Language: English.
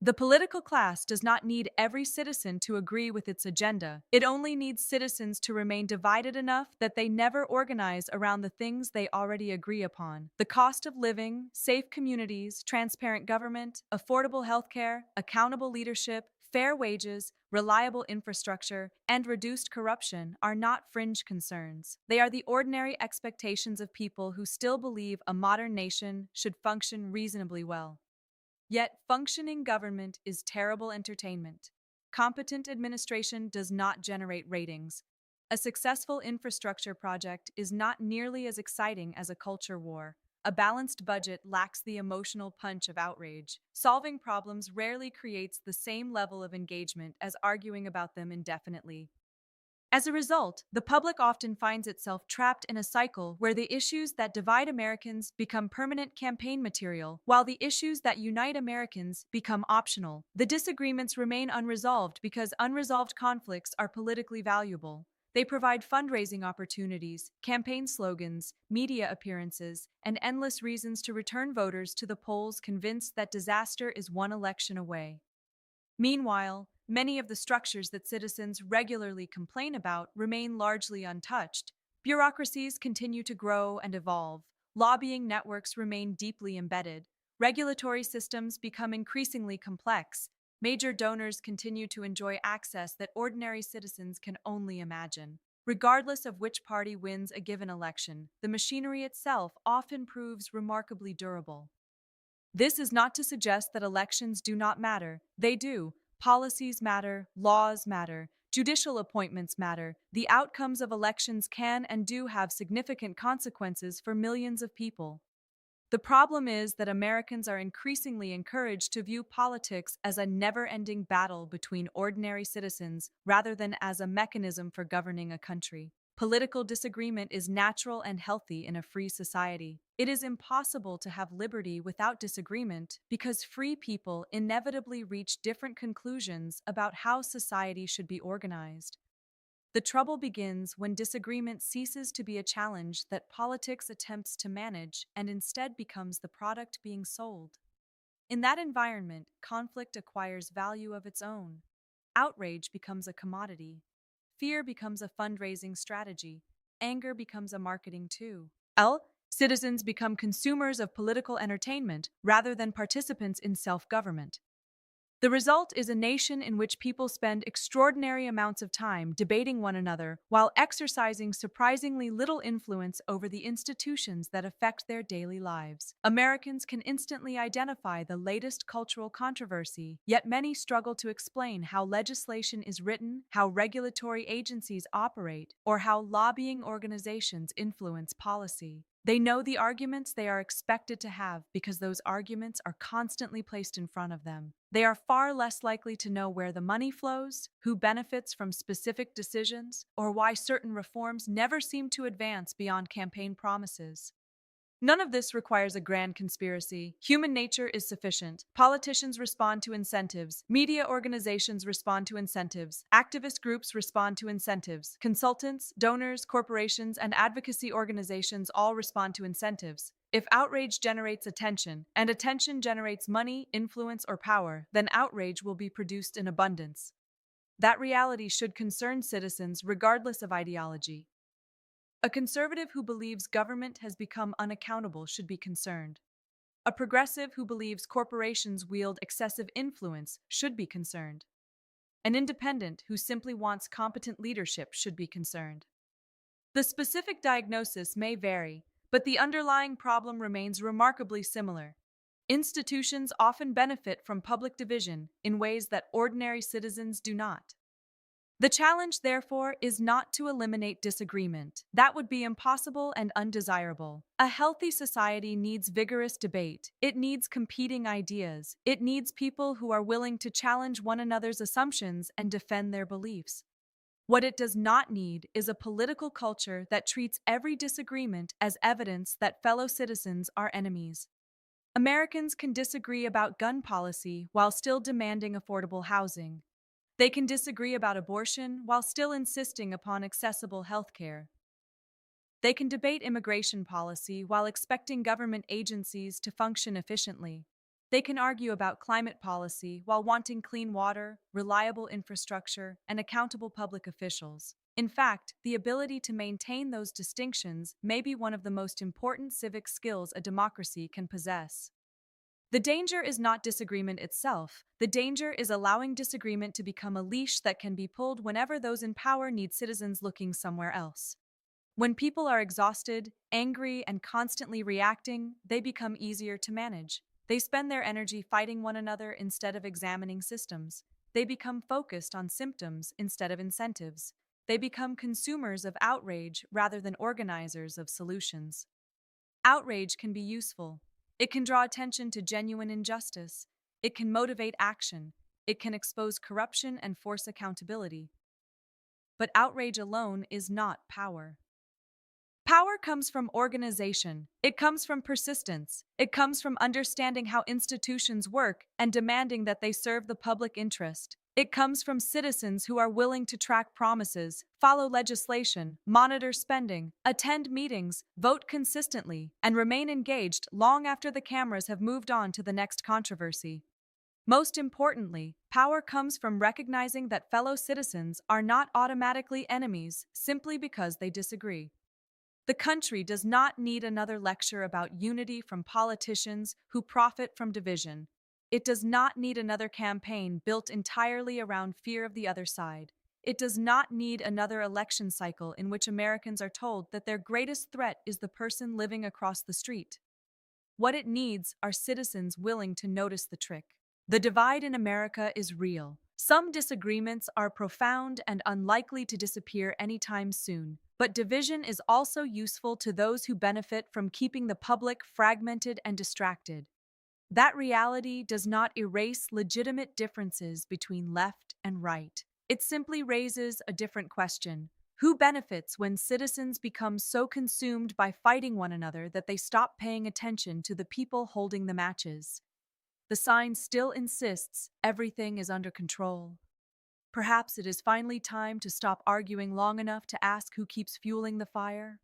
The political class does not need every citizen to agree with its agenda. It only needs citizens to remain divided enough that they never organize around the things they already agree upon. The cost of living, safe communities, transparent government, affordable healthcare, accountable leadership, fair wages, reliable infrastructure, and reduced corruption are not fringe concerns. They are the ordinary expectations of people who still believe a modern nation should function reasonably well. Yet, functioning government is terrible entertainment. Competent administration does not generate ratings. A successful infrastructure project is not nearly as exciting as a culture war. A balanced budget lacks the emotional punch of outrage. Solving problems rarely creates the same level of engagement as arguing about them indefinitely. As a result, the public often finds itself trapped in a cycle where the issues that divide Americans become permanent campaign material, while the issues that unite Americans become optional. The disagreements remain unresolved because unresolved conflicts are politically valuable. They provide fundraising opportunities, campaign slogans, media appearances, and endless reasons to return voters to the polls convinced that disaster is one election away. Meanwhile, many of the structures that citizens regularly complain about remain largely untouched. Bureaucracies continue to grow and evolve. Lobbying networks remain deeply embedded. Regulatory systems become increasingly complex. Major donors continue to enjoy access that ordinary citizens can only imagine. Regardless of which party wins a given election, the machinery itself often proves remarkably durable. This is not to suggest that elections do not matter. They do. Policies matter, laws matter, judicial appointments matter. The outcomes of elections can and do have significant consequences for millions of people. The problem is that Americans are increasingly encouraged to view politics as a never-ending battle between ordinary citizens rather than as a mechanism for governing a country. Political disagreement is natural and healthy in a free society. It is impossible to have liberty without disagreement because free people inevitably reach different conclusions about how society should be organized. The trouble begins when disagreement ceases to be a challenge that politics attempts to manage and instead becomes the product being sold. In that environment, conflict acquires value of its own. Outrage becomes a commodity. Fear becomes a fundraising strategy. Anger becomes a marketing tool. Citizens become consumers of political entertainment rather than participants in self-government. The result is a nation in which people spend extraordinary amounts of time debating one another while exercising surprisingly little influence over the institutions that affect their daily lives. Americans can instantly identify the latest cultural controversy, yet many struggle to explain how legislation is written, how regulatory agencies operate, or how lobbying organizations influence policy. They know the arguments they are expected to have because those arguments are constantly placed in front of them. They are far less likely to know where the money flows, who benefits from specific decisions, or why certain reforms never seem to advance beyond campaign promises. None of this requires a grand conspiracy. Human nature is sufficient. Politicians respond to incentives. Media organizations respond to incentives. Activist groups respond to incentives. Consultants, donors, corporations, and advocacy organizations all respond to incentives. If outrage generates attention, and attention generates money, influence, or power, then outrage will be produced in abundance. That reality should concern citizens regardless of ideology. A conservative who believes government has become unaccountable should be concerned. A progressive who believes corporations wield excessive influence should be concerned. An independent who simply wants competent leadership should be concerned. The specific diagnosis may vary, but the underlying problem remains remarkably similar. Institutions often benefit from public division in ways that ordinary citizens do not. The challenge, therefore, is not to eliminate disagreement. That would be impossible and undesirable. A healthy society needs vigorous debate. It needs competing ideas. It needs people who are willing to challenge one another's assumptions and defend their beliefs. What it does not need is a political culture that treats every disagreement as evidence that fellow citizens are enemies. Americans can disagree about gun policy while still demanding affordable housing. They can disagree about abortion while still insisting upon accessible health care. They can debate immigration policy while expecting government agencies to function efficiently. They can argue about climate policy while wanting clean water, reliable infrastructure, and accountable public officials. In fact, the ability to maintain those distinctions may be one of the most important civic skills a democracy can possess. The danger is not disagreement itself. The danger is allowing disagreement to become a leash that can be pulled whenever those in power need citizens looking somewhere else. When people are exhausted, angry, and constantly reacting, they become easier to manage. They spend their energy fighting one another instead of examining systems. They become focused on symptoms instead of incentives. They become consumers of outrage rather than organizers of solutions. Outrage can be useful. It can draw attention to genuine injustice. It can motivate action. It can expose corruption and force accountability. But outrage alone is not power. Power comes from organization. It comes from persistence. It comes from understanding how institutions work and demanding that they serve the public interest. It comes from citizens who are willing to track promises, follow legislation, monitor spending, attend meetings, vote consistently, and remain engaged long after the cameras have moved on to the next controversy. Most importantly, power comes from recognizing that fellow citizens are not automatically enemies simply because they disagree. The country does not need another lecture about unity from politicians who profit from division. It does not need another campaign built entirely around fear of the other side. It does not need another election cycle in which Americans are told that their greatest threat is the person living across the street. What it needs are citizens willing to notice the trick. The divide in America is real. Some disagreements are profound and unlikely to disappear anytime soon. But division is also useful to those who benefit from keeping the public fragmented and distracted. That reality does not erase legitimate differences between left and right. It simply raises a different question. Who benefits when citizens become so consumed by fighting one another that they stop paying attention to the people holding the matches? The sign still insists everything is under control. Perhaps it is finally time to stop arguing long enough to ask who keeps fueling the fire.